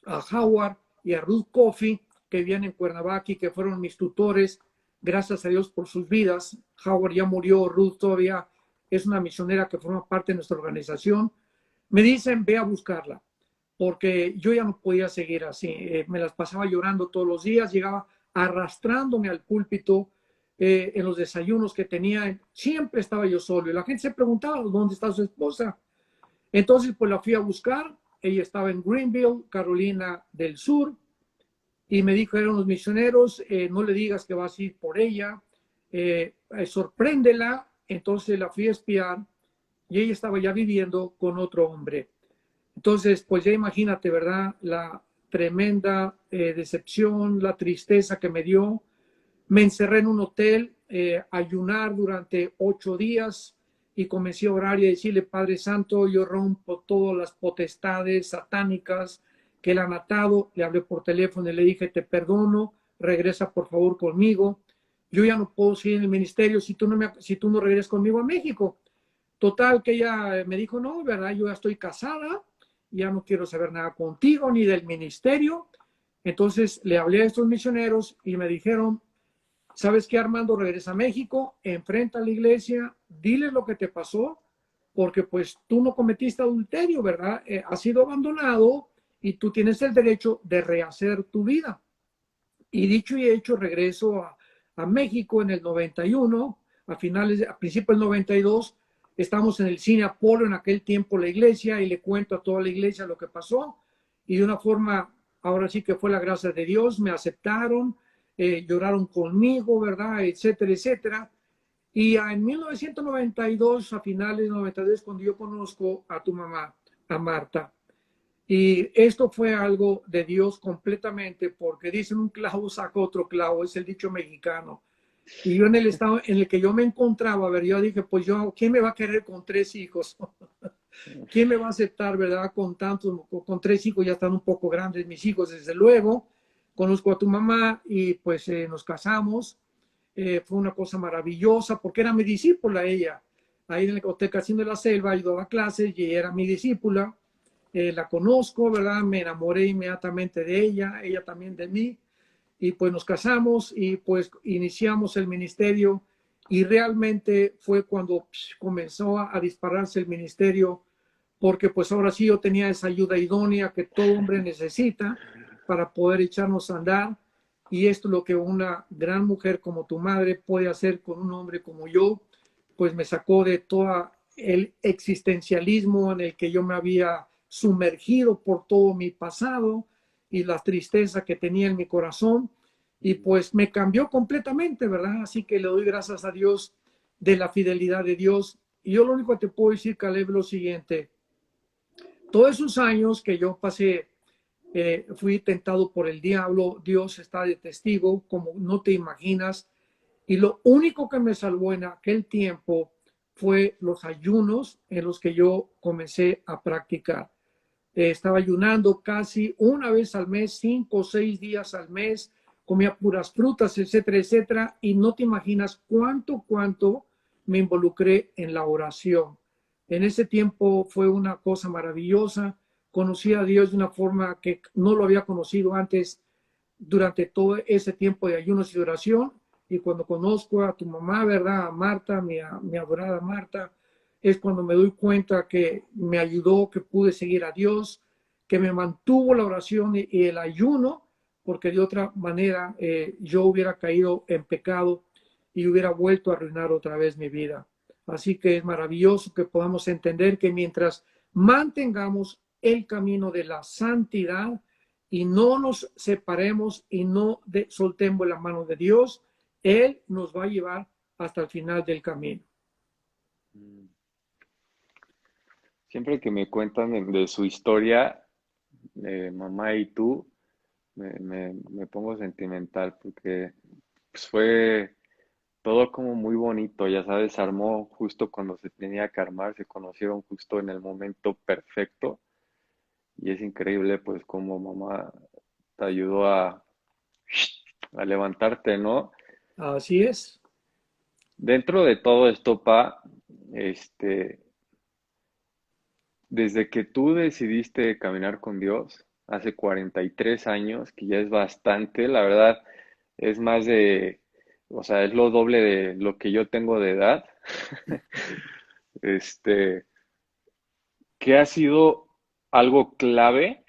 a Howard y a Ruth Coffey, que vivían en Cuernavaca y que fueron mis tutores. Gracias a Dios por sus vidas. Howard ya murió, Ruth todavía es una misionera que forma parte de nuestra organización. Me dicen, ve a buscarla, porque yo ya no podía seguir así. Me las pasaba llorando todos los días, llegaba arrastrándome al púlpito. En los desayunos que tenía, siempre estaba yo solo y la gente se preguntaba, ¿dónde está su esposa? Entonces, pues la fui a buscar. Ella estaba en Greenville, Carolina del Sur, y me dijo, eran los misioneros, no le digas que vas a ir por ella, sorpréndela. Entonces la fui a espiar y ella estaba ya viviendo con otro hombre. Entonces, pues ya imagínate, ¿verdad? La tremenda decepción, la tristeza que me dio. Me encerré en un hotel, ayunar durante 8 días y comencé a orar y a decirle, Padre Santo, yo rompo todas las potestades satánicas que le han atado. Le hablé por teléfono y le dije, te perdono, regresa por favor conmigo. Yo ya no puedo seguir en el ministerio si tú no regresas conmigo a México. Total, que ella me dijo, no, verdad, yo ya estoy casada, ya no quiero saber nada contigo ni del ministerio. Entonces le hablé a estos misioneros y me dijeron, ¿sabes qué, Armando? Regresa a México, enfrenta a la iglesia, diles lo que te pasó, porque pues tú no cometiste adulterio, ¿verdad? Has sido abandonado y tú tienes el derecho de rehacer tu vida. Y dicho y hecho, regreso a México en el 91, a principios del 92, estamos en el cine Apolo en aquel tiempo la iglesia y le cuento a toda la iglesia lo que pasó y de una forma, ahora sí que fue la gracia de Dios, me aceptaron, lloraron conmigo, ¿verdad? Etcétera, etcétera. Y en 1992, a finales de 92, cuando yo conozco a tu mamá, a Marta, y esto fue algo de Dios completamente, porque dicen un clavo saca otro clavo, es el dicho mexicano. Y yo en el estado en el que yo me encontraba, a ver, yo dije, pues yo, ¿quién me va a querer con 3 hijos? ¿Quién me va a aceptar, verdad? Con 3 hijos ya están un poco grandes mis hijos, desde luego. Conozco a tu mamá y pues nos casamos. Fue una cosa maravillosa porque era mi discípula ella. Ahí en el Hotel Casino de la Selva yo daba clases y ella era mi discípula. La conozco, ¿verdad? Me enamoré inmediatamente de ella, ella también de mí. y pues nos casamos y pues iniciamos el ministerio y realmente fue cuando comenzó a dispararse el ministerio, porque pues ahora sí yo tenía esa ayuda idónea que todo hombre necesita para poder echarnos a andar, y esto es lo que una gran mujer como tu madre puede hacer con un hombre como yo. Pues me sacó de todo el existencialismo en el que yo me había sumergido por todo mi pasado y la tristeza que tenía en mi corazón, y pues me cambió completamente, ¿verdad? Así que le doy gracias a Dios de la fidelidad de Dios. Y yo lo único que te puedo decir, Caleb, es lo siguiente: todos esos años que yo pasé, fui tentado por el diablo. Dios está de testigo, como no te imaginas. Y lo único que me salvó en aquel tiempo fue los ayunos en los que yo comencé a practicar. Estaba ayunando casi una vez al mes, 5 o 6 días al mes, comía puras frutas, etcétera, etcétera. Y no te imaginas cuánto me involucré en la oración. En ese tiempo fue una cosa maravillosa. Conocí a Dios de una forma que no lo había conocido antes durante todo ese tiempo de ayunos y oración. Y cuando conozco a tu mamá, ¿verdad? A Marta, mi adorada Marta, es cuando me doy cuenta que me ayudó, que pude seguir a Dios, que me mantuvo la oración y el ayuno, porque de otra manera yo hubiera caído en pecado y hubiera vuelto a arruinar otra vez mi vida. Así que es maravilloso que podamos entender que mientras mantengamos el camino de la santidad y no nos separemos y no soltemos la mano de Dios, Él nos va a llevar hasta el final del camino. Siempre que me cuentan de su historia, mamá y tú, me pongo sentimental porque pues, fue todo como muy bonito, ya sabes, se armó justo cuando se tenía que armar, se conocieron justo en el momento perfecto y es increíble pues cómo mamá te ayudó a levantarte, ¿no? Así es. Dentro de todo esto, pa, este, desde que tú decidiste caminar con Dios, hace 43 años, que ya es bastante, la verdad, es más de, o sea, es lo doble de lo que yo tengo de edad. Este, ¿Qué ha sido algo clave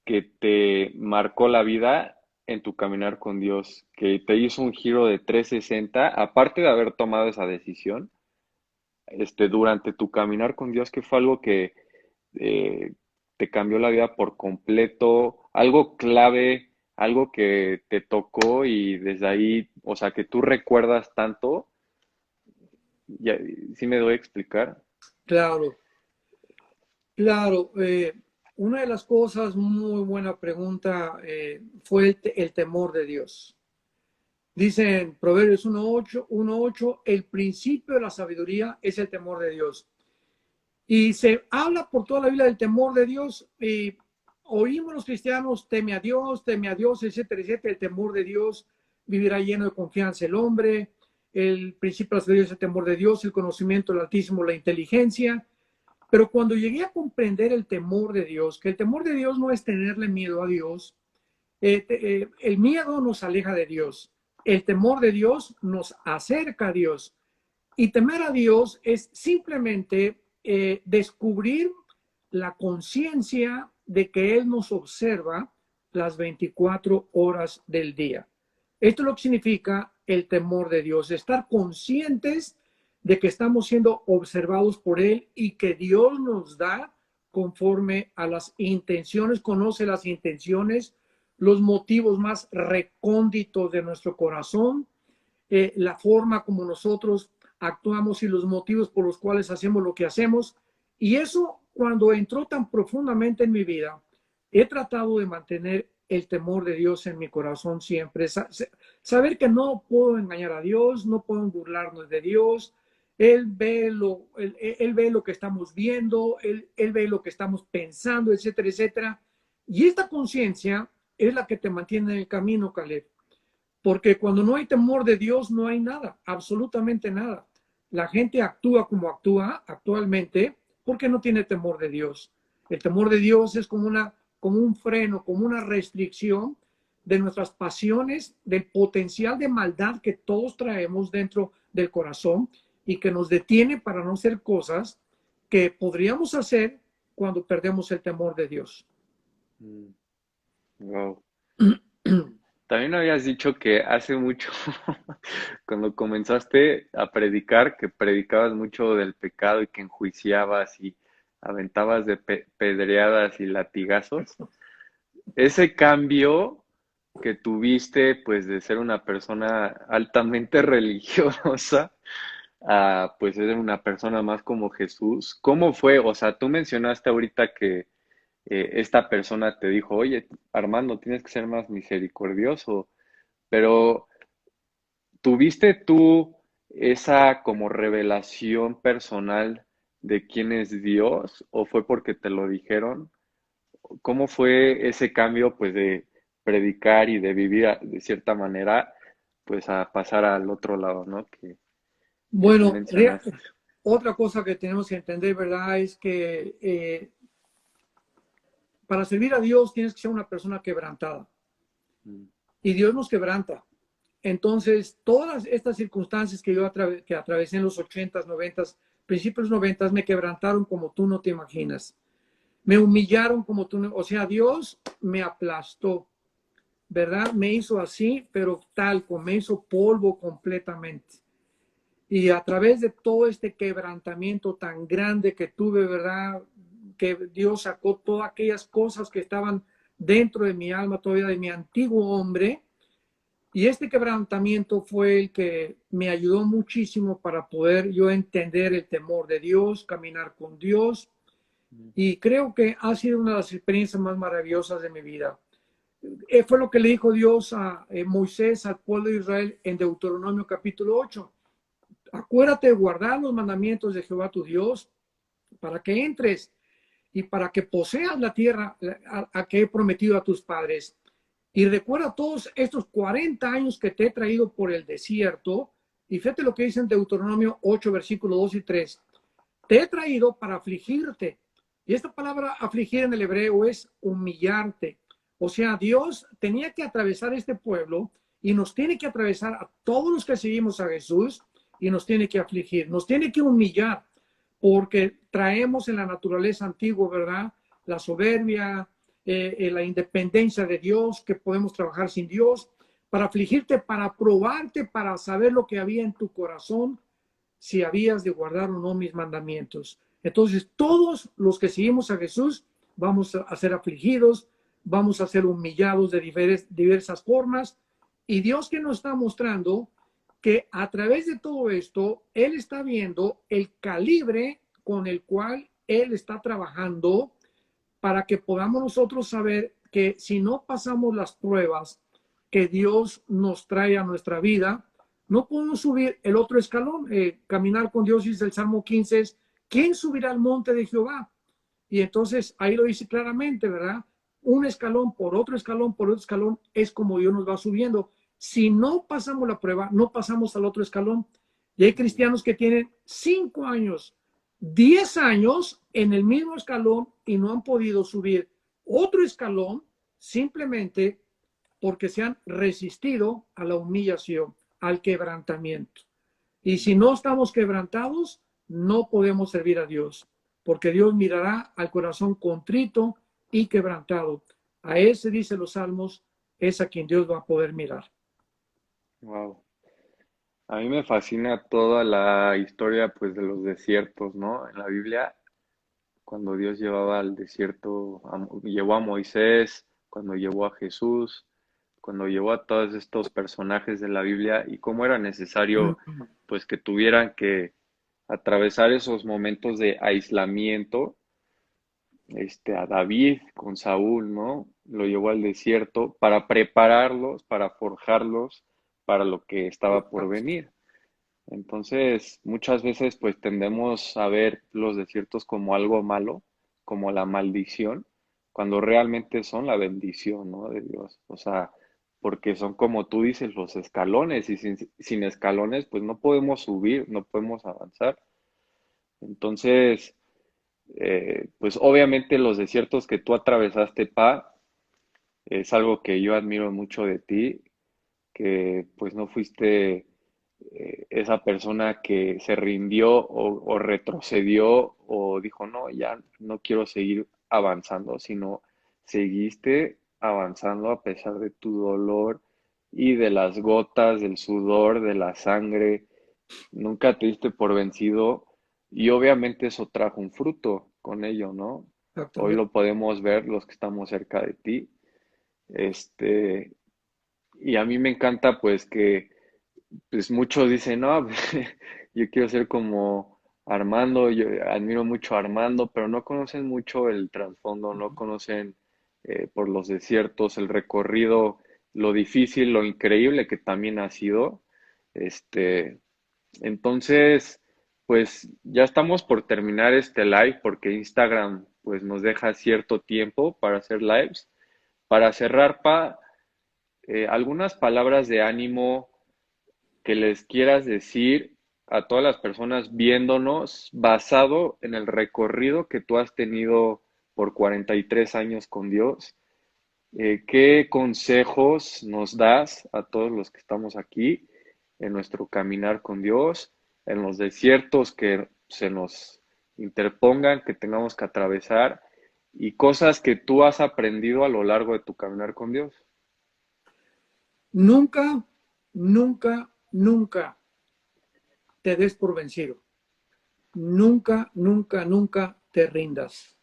que te marcó la vida en tu caminar con Dios, que te hizo un giro de 360, aparte de haber tomado esa decisión, durante tu caminar con Dios, que fue algo que eh, te cambió la vida por completo, algo clave, algo que te tocó y desde ahí, o sea, que tú recuerdas tanto, ya, ¿sí me doy a explicar? Claro, claro. Una de las cosas, muy buena pregunta, fue el temor de Dios. Dice en Proverbios 1:8, el principio de la sabiduría es el temor de Dios. Y se habla por toda la Biblia del temor de Dios. Y oímos los cristianos: teme a Dios, etcétera, etcétera. El temor de Dios vivirá lleno de confianza el hombre. El principio de la sabiduría es el temor de Dios, el conocimiento del Altísimo, la inteligencia. Pero cuando llegué a comprender el temor de Dios, que el temor de Dios no es tenerle miedo a Dios, el miedo nos aleja de Dios, el temor de Dios nos acerca a Dios. Y temer a Dios es simplemente descubrir la conciencia de que Él nos observa las 24 horas del día. Esto es lo que significa el temor de Dios: estar conscientes de que estamos siendo observados por Él y que Dios nos da conforme a las intenciones, conoce las intenciones, los motivos más recónditos de nuestro corazón, la forma como nosotros actuamos y los motivos por los cuales hacemos lo que hacemos. Y eso, cuando entró tan profundamente en mi vida, he tratado de mantener el temor de Dios en mi corazón siempre. Saber que no puedo engañar a Dios, no puedo burlarnos de Dios. Él ve lo que estamos viendo, él ve lo que estamos pensando, etcétera, etcétera. Y esta conciencia es la que te mantiene en el camino, Caleb. Porque cuando no hay temor de Dios, no hay nada, absolutamente nada. La gente actúa como actúa actualmente porque no tiene temor de Dios. El temor de Dios es como un freno, como una restricción de nuestras pasiones, del potencial de maldad que todos traemos dentro del corazón y que nos detiene para no hacer cosas que podríamos hacer cuando perdemos el temor de Dios. Wow. También habías dicho que hace mucho, cuando comenzaste a predicar, que predicabas mucho del pecado y que enjuiciabas y aventabas de pedreadas y latigazos. Ese cambio que tuviste, pues, de ser una persona altamente religiosa a, pues, ser una persona más como Jesús, ¿cómo fue? O sea, tú mencionaste ahorita que esta persona te dijo, oye, Armando, tienes que ser más misericordioso, pero ¿tuviste tú esa como revelación personal de quién es Dios o fue porque te lo dijeron? ¿Cómo fue ese cambio, pues, de predicar y de vivir de cierta manera, pues, a pasar al otro lado, ¿no? Que tú Bueno, mencionaste. otra cosa que tenemos que entender, ¿verdad? Es que para servir a Dios tienes que ser una persona quebrantada. Mm, Y Dios nos quebranta. Entonces, todas estas circunstancias que yo que atravesé en los 80s, 90s, principios 90s, me quebrantaron como tú no te imaginas. Me humillaron como tú no, o sea, Dios me aplastó, ¿verdad? Me hizo así, pero talco, me hizo polvo completamente. Y a través de todo este quebrantamiento tan grande que tuve, ¿verdad? Que Dios sacó todas aquellas cosas que estaban dentro de mi alma, todavía de mi antiguo hombre. Y este quebrantamiento fue el que me ayudó muchísimo para poder yo entender el temor de Dios, caminar con Dios. mm, Y creo que ha sido una de las experiencias más maravillosas de mi vida. Fue lo que le dijo Dios a Moisés, al pueblo de Israel, en Deuteronomio capítulo 8. Acuérdate de guardar los mandamientos de Jehová tu Dios para que entres y para que poseas la tierra a que he prometido a tus padres. Y recuerda todos estos 40 años que te he traído por el desierto. Y fíjate lo que dice en Deuteronomio 8, versículos 2 y 3. Te he traído para afligirte. Y esta palabra afligir en el hebreo es humillarte. O sea, Dios tenía que atravesar este pueblo y nos tiene que atravesar a todos los que seguimos a Jesús y nos tiene que afligir, nos tiene que humillar, porque traemos en la naturaleza antigua, ¿verdad? La soberbia, la independencia de Dios, que podemos trabajar sin Dios, para afligirte, para probarte, para saber lo que había en tu corazón, si habías de guardar o no mis mandamientos. Entonces, todos los que seguimos a Jesús vamos a ser afligidos, vamos a ser humillados de diversas formas, y Dios que nos está mostrando que a través de todo esto, Él está viendo el calibre con el cual Él está trabajando para que podamos nosotros saber que si no pasamos las pruebas que Dios nos trae a nuestra vida, no podemos subir el otro escalón. Caminar con Dios, dice el Salmo 15, es ¿quién subirá al monte de Jehová? Y entonces ahí lo dice claramente, ¿verdad? Un escalón por otro escalón es como Dios nos va subiendo. Si no pasamos la prueba, no pasamos al otro escalón. Y hay cristianos que tienen 5 años, 10 años en el mismo escalón y no han podido subir otro escalón simplemente porque se han resistido a la humillación, al quebrantamiento. Y si no estamos quebrantados, no podemos servir a Dios, porque Dios mirará al corazón contrito y quebrantado. A ese, dice los salmos, es a quien Dios va a poder mirar. wow. A mí me fascina toda la historia, pues, de los desiertos, ¿no? En la Biblia, cuando Dios llevaba al desierto, llevó a Moisés, cuando llevó a Jesús, cuando llevó a todos estos personajes de la Biblia y cómo era necesario, pues, que tuvieran que atravesar esos momentos de aislamiento. A David con Saúl, ¿no? Lo llevó al desierto para prepararlos, para forjarlos para lo que estaba por venir. Entonces, muchas veces pues tendemos a ver los desiertos como algo malo, como la maldición, cuando realmente son la bendición, ¿no? De Dios. O sea, porque son como tú dices, los escalones, y sin escalones pues no podemos subir, no podemos avanzar. Entonces, pues obviamente los desiertos que tú atravesaste, Pa, Es algo que yo admiro mucho de ti, que pues no fuiste esa persona que se rindió o retrocedió o dijo, no, ya no quiero seguir avanzando, sino seguiste avanzando a pesar de tu dolor y de las gotas, del sudor, de la sangre. Nunca te diste por vencido y obviamente eso trajo un fruto con ello, ¿no? Hoy Exactamente. lo podemos ver los que estamos cerca de ti. Este, y a mí me encanta pues que pues muchos dicen, no, yo quiero ser como Armando, yo admiro mucho a Armando, pero no conocen mucho el trasfondo, no conocen por los desiertos, el recorrido, lo difícil, lo increíble que también ha sido. Este, entonces, pues ya estamos por terminar este live porque Instagram pues nos deja cierto tiempo para hacer lives. Para cerrar, algunas palabras de ánimo que les quieras decir a todas las personas viéndonos basado en el recorrido que tú has tenido por 43 años con Dios. ¿Qué consejos nos das a todos los que estamos aquí en nuestro caminar con Dios, en los desiertos que se nos interpongan, que tengamos que atravesar y cosas que tú has aprendido a lo largo de tu caminar con Dios? Nunca, nunca, nunca te des por vencido. Nunca, nunca, nunca te rindas.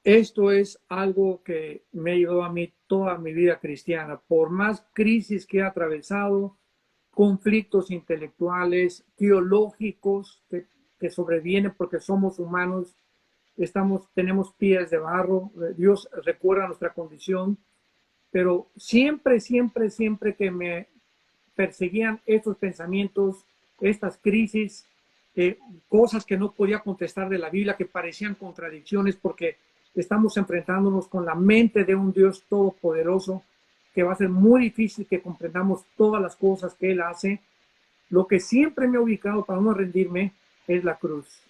Esto es algo que me ayudó a mí toda mi vida cristiana. Por más crisis que he atravesado, conflictos intelectuales, teológicos que sobrevienen porque somos humanos, tenemos pies de barro, Dios recuerda nuestra condición, pero siempre, siempre, siempre que me perseguían estos pensamientos, estas crisis, eh, cosas que no podía contestar de la Biblia, que parecían contradicciones porque estamos enfrentándonos con la mente de un Dios todopoderoso, que va a ser muy difícil que comprendamos todas las cosas que Él hace. Lo que siempre me ha ubicado para no rendirme es la cruz.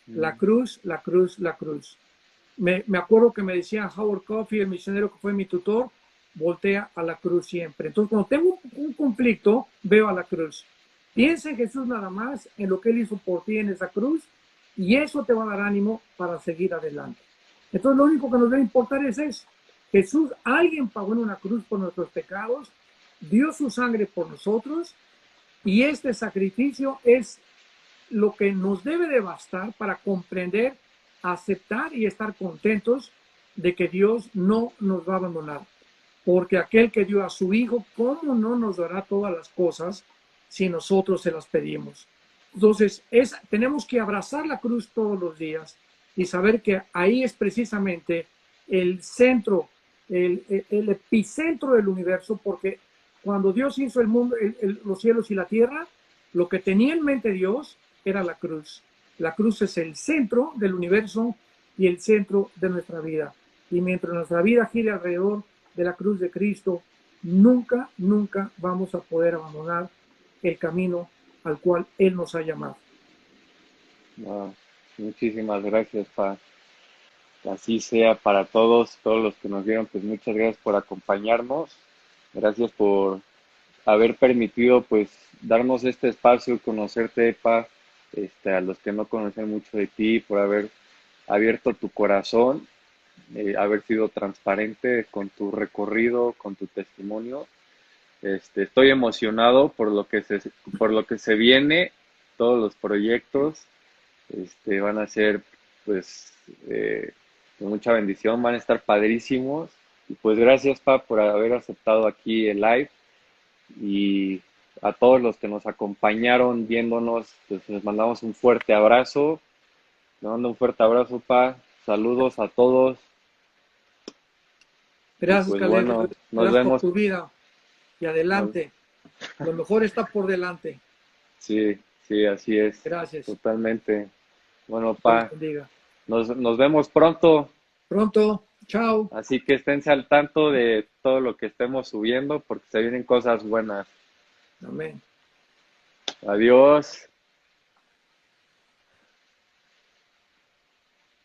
La Mm. cruz, la cruz, la cruz. Me acuerdo que me decía Howard Coffey, el misionero que fue mi tutor, voltea a la cruz siempre. Entonces, cuando tengo un conflicto, veo a la cruz. Piensa en Jesús nada más, en lo que Él hizo por ti en esa cruz, y eso te va a dar ánimo para seguir adelante. Entonces, lo único que nos debe importar es eso. Jesús, alguien pagó en una cruz por nuestros pecados, dio su sangre por nosotros, y este sacrificio es lo que nos debe de bastar para comprender, aceptar y estar contentos de que Dios no nos va a abandonar. Porque aquel que dio a su Hijo, ¿cómo no nos dará todas las cosas si nosotros se las pedimos? Entonces, tenemos que abrazar la cruz todos los días y saber que ahí es precisamente el centro, el epicentro del universo, porque cuando Dios hizo el mundo, los cielos y la tierra, lo que tenía en mente Dios era la cruz. La cruz es el centro del universo y el centro de nuestra vida. Y mientras nuestra vida gire alrededor de la cruz de Cristo, nunca, nunca vamos a poder abandonar el camino al cual Él nos ha llamado. Wow. Muchísimas gracias, Pa. Así sea para todos, todos los que nos vieron, pues muchas gracias por acompañarnos. Gracias por haber permitido, pues, darnos este espacio, conocerte, Pa, a los que no conocen mucho de ti, por haber abierto tu corazón, haber sido transparente con tu recorrido, con tu testimonio. Estoy emocionado por lo que se viene, todos los proyectos, van a ser, pues, de mucha bendición, van a estar padrísimos. Y pues gracias, Pa, por haber aceptado aquí el live y a todos los que nos acompañaron viéndonos, pues les mandamos un fuerte abrazo. Le mando un fuerte abrazo, Pa. Saludos a todos y Gracias, pues Caleb. bueno, nos Gracias por vemos. tu vida. Y nos- adelante. Lo mejor está por delante. sí, sí, así es, Gracias. totalmente. Bueno, Dios los Pa, bendiga. nos vemos pronto, Pronto. Chao. así que esténse al tanto de todo lo que estemos subiendo porque se vienen cosas buenas. Amén. Adiós.